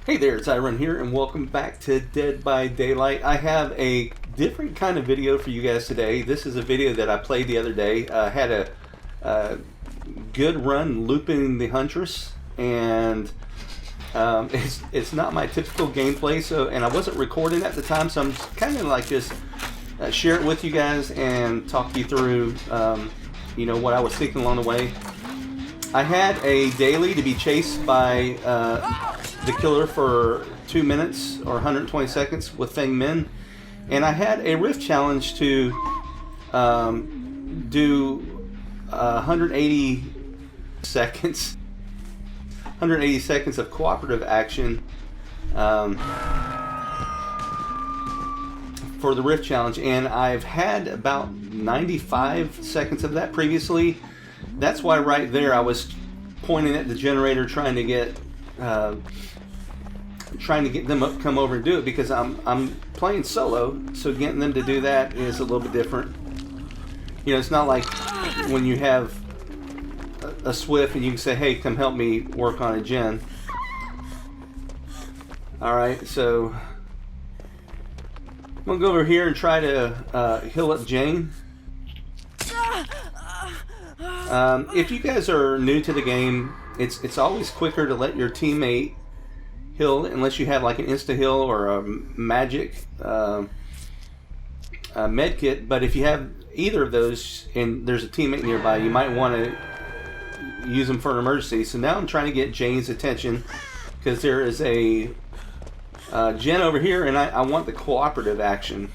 Hey there, it's iRun here, and welcome back to Dead by Daylight. I have a different kind of video for you guys today. This is a video that I played the other day. I had a good run looping the Huntress, and it's not my typical gameplay. And I wasn't recording at the time, so I'm kind of like just share it with you guys and talk you through, what I was thinking along the way. I had a daily to be chased by the killer for 2 minutes or 120 seconds with Feng Min, and I had a rift challenge to do 180 seconds of cooperative action for the rift challenge, and I've had about 95 seconds of that previously. That's why right there I was pointing at the generator trying to get them to come over and do it, because I'm playing solo, so getting them to do that is a little bit different. It's not like when you have a Swift and you can say, hey, come help me work on a gen. Alright, so I'm going to go over here and try to heal up Jane. If you guys are new to the game, it's always quicker to let your teammate heal, unless you have like an insta heal or a magic med kit. But if you have either of those and there's a teammate nearby, you might want to use them for an emergency. So now I'm trying to get Jane's attention, because there is a gen over here, and I want the cooperative action.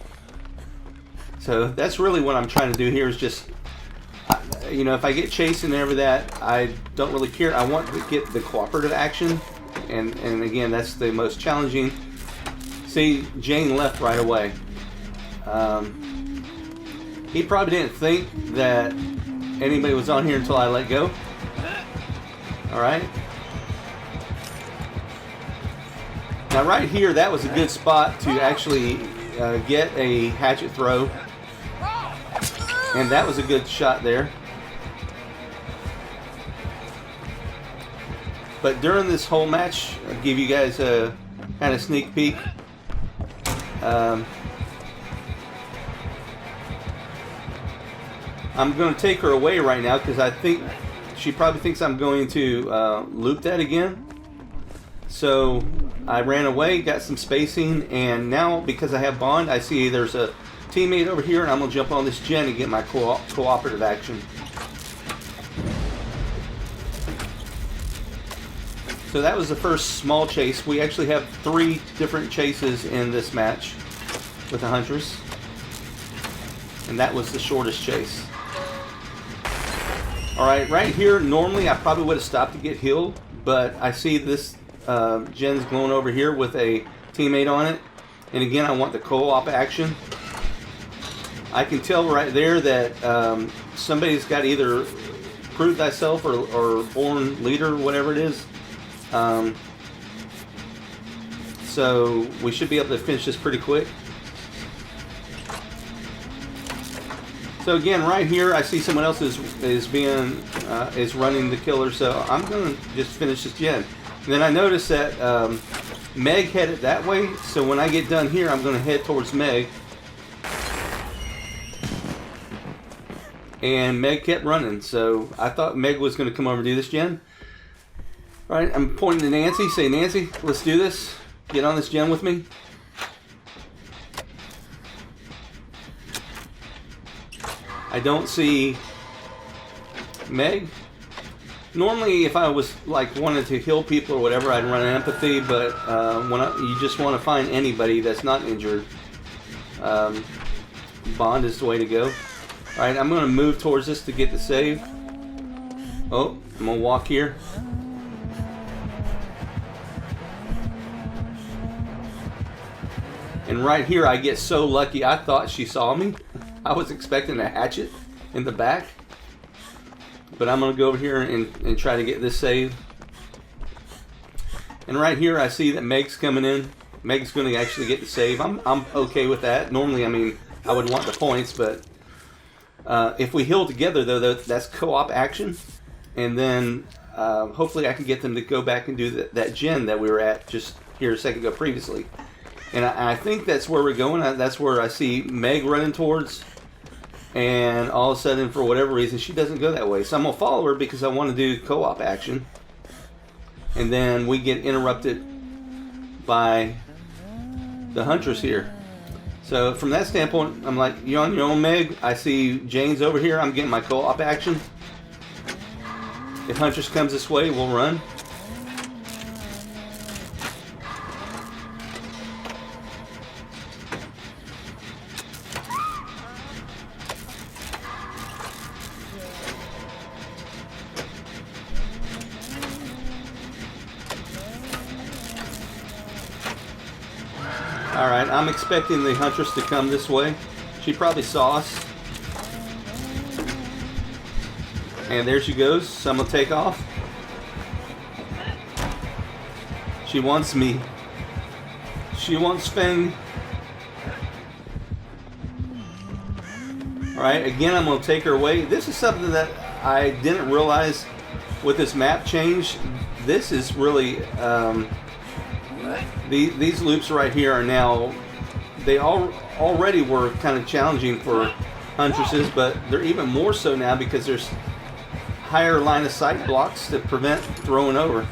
So that's really what I'm trying to do here, is just if I get chased and every that, I don't really care. I want to get the cooperative action, and again, that's the most challenging. See, Jane left right away. He probably didn't think that anybody was on here until I let go. Alright. Now right here, that was a good spot to actually get a hatchet throw. And that was a good shot there. But during this whole match, I'll give you guys a kind of sneak peek. I'm going to take her away right now, because I think she probably thinks I'm going to loop that again. So I ran away, got some spacing, and now because I have Bond, I see there's a teammate over here, and I'm going to jump on this gen and get my cooperative action. So that was the first small chase. We actually have 3 different chases in this match with the Huntress, and that was the shortest chase. Alright, right here, normally I probably would have stopped to get healed, but I see this gen's going over here with a teammate on it, and again I want the co-op action. I can tell right there that somebody's got either prove thyself or born leader, whatever it is. So we should be able to finish this pretty quick. So again, right here I see someone else is running the killer, so I'm going to just finish this gen. And then I notice that Meg headed that way, so when I get done here, I'm going to head towards Meg. And Meg kept running, so I thought Meg was going to come over and do this gen. Alright, I'm pointing to Nancy, say, Nancy, let's do this. Get on this gen with me. I don't see Meg. Normally, if I was like wanted to heal people or whatever, I'd run empathy, but you just want to find anybody that's not injured. Bond is the way to go. Alright, I'm going to move towards this to get the save. Oh, I'm going to walk here. And right here I get so lucky, I thought she saw me. I was expecting a hatchet in the back. But I'm going to go over here and try to get this save. And right here I see that Meg's coming in. Meg's going to actually get the save. I'm okay with that. Normally, I would want the points, but if we heal together, though, that's co-op action. And then hopefully I can get them to go back and do that gen that we were at just here a second ago previously. And I think that's where we're going. That's where I see Meg running towards. And all of a sudden, for whatever reason, she doesn't go that way. So I'm going to follow her because I want to do co-op action. And then we get interrupted by the Huntress here. So from that standpoint, I'm like, you on your own, Meg? I see Jane's over here. I'm getting my co-op action. If Huntress comes this way, we'll run. Alright, I'm expecting the Huntress to come this way. She probably saw us. And there she goes. So I'm going to take off. She wants me. She wants Feng. Alright, again I'm going to take her away. This is something that I didn't realize with this map change. This is really... these loops right here are now, they already were kind of challenging for Huntresses, but they're even more so now because there's higher line of sight blocks to prevent throwing over.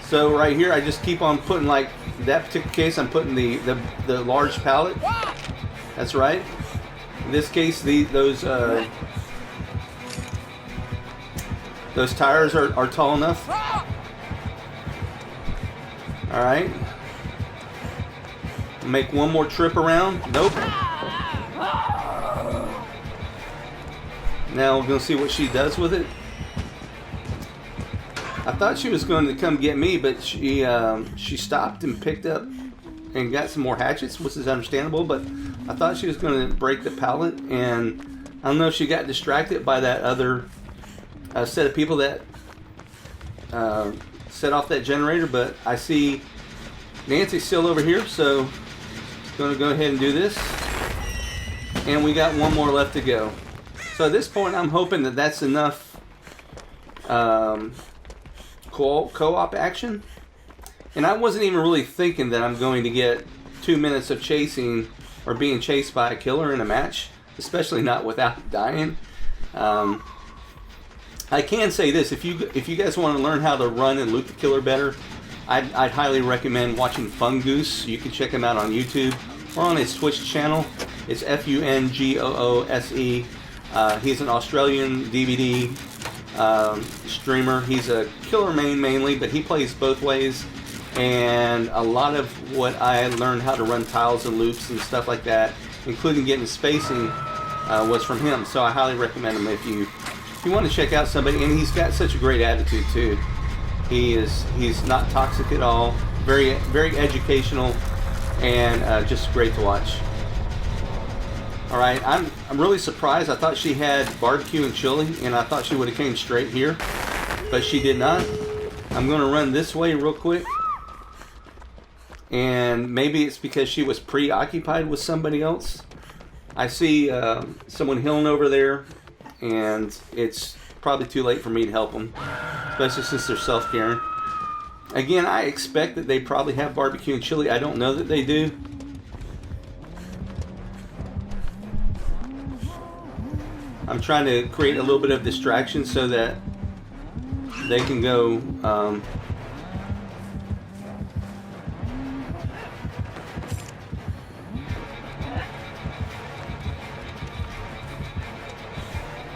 So right here I just keep on putting, like that particular case, I'm putting the large pallet. That's right. In this case, those tires are tall enough. Alright. Make one more trip around. Nope. Now we're going to see what she does with it. I thought she was going to come get me, but she stopped and picked up and got some more hatchets, which is understandable, but I thought she was going to break the pallet, and I don't know if she got distracted by that other set of people that set off that generator, but I see Nancy's still over here, so I'm going to go ahead and do this. And we got one more left to go. So at this point, I'm hoping that that's enough co-op action. And I wasn't even really thinking that I'm going to get 2 minutes of chasing or being chased by a killer in a match, especially not without dying. I can say this: if you guys want to learn how to run and loot the killer better, I'd highly recommend watching Fungoose. You can check him out on YouTube or on his Twitch channel. It's Fungoose. He's an Australian DVD streamer. He's a killer main mainly, but he plays both ways. And a lot of what I learned how to run tiles and loops and stuff like that, including getting spacing, was from him. So I highly recommend him if you want to check out somebody. And he's got such a great attitude too. He's not toxic at all. Very educational, and just great to watch. All right, I'm really surprised. I thought she had barbecue and chili, and I thought she would have came straight here, but she did not. I'm going to run this way real quick, and maybe it's because she was preoccupied with somebody else. I see someone healing over there, and it's probably too late for me to help them, especially since they're self-caring. Again, I expect that they probably have barbecue and chili. I don't know that they do. I'm trying to create a little bit of distraction so that they can go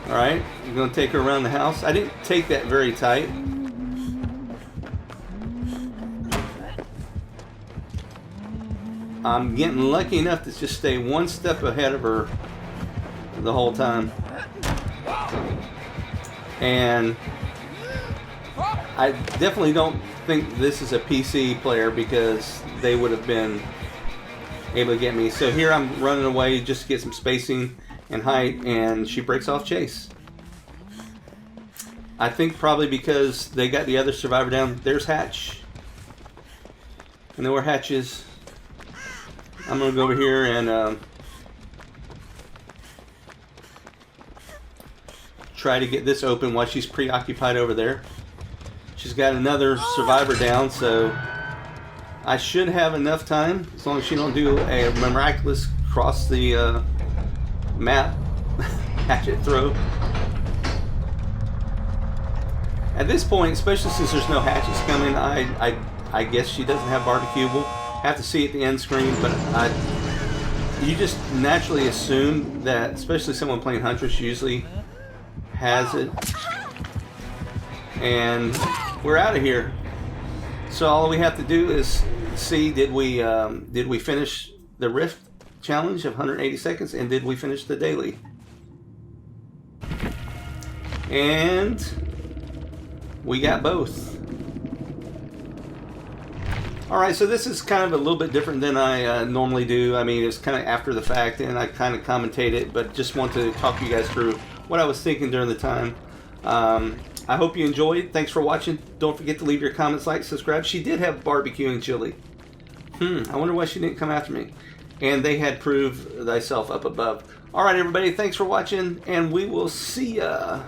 Alright, I'm going to take her around the house. I didn't take that very tight. I'm getting lucky enough to just stay one step ahead of her the whole time. And I definitely don't think this is a PC player, because they would have been able to get me. So here I'm running away just to get some spacing and height, and she breaks off chase. I think probably because they got the other survivor down. There's Hatch. I know where Hatch is. I'm going to go over here and try to get this open while she's preoccupied over there. She's got another survivor down, so I should have enough time, as long as she don't do a miraculous cross the map hatchet throw. At this point, especially since there's no hatchets coming, I guess she doesn't have barbecue. We'll have to see at the end screen, but you just naturally assume that, especially someone playing Huntress usually has it. And we're out of here. So all we have to do is see, did we finish the Rift challenge of 180 seconds, and did we finish the daily? And we got both. Alright, so this is kind of a little bit different than I normally do. I mean, it's kind of after the fact, and I kind of commentate it, but just want to talk to you guys through what I was thinking during the time. I hope you enjoyed. Thanks for watching. Don't forget to leave your comments, like, subscribe. She did have barbecue and chili. I wonder why she didn't come after me. And they had Prove Thyself up above. Alright, everybody, thanks for watching, and we will see ya.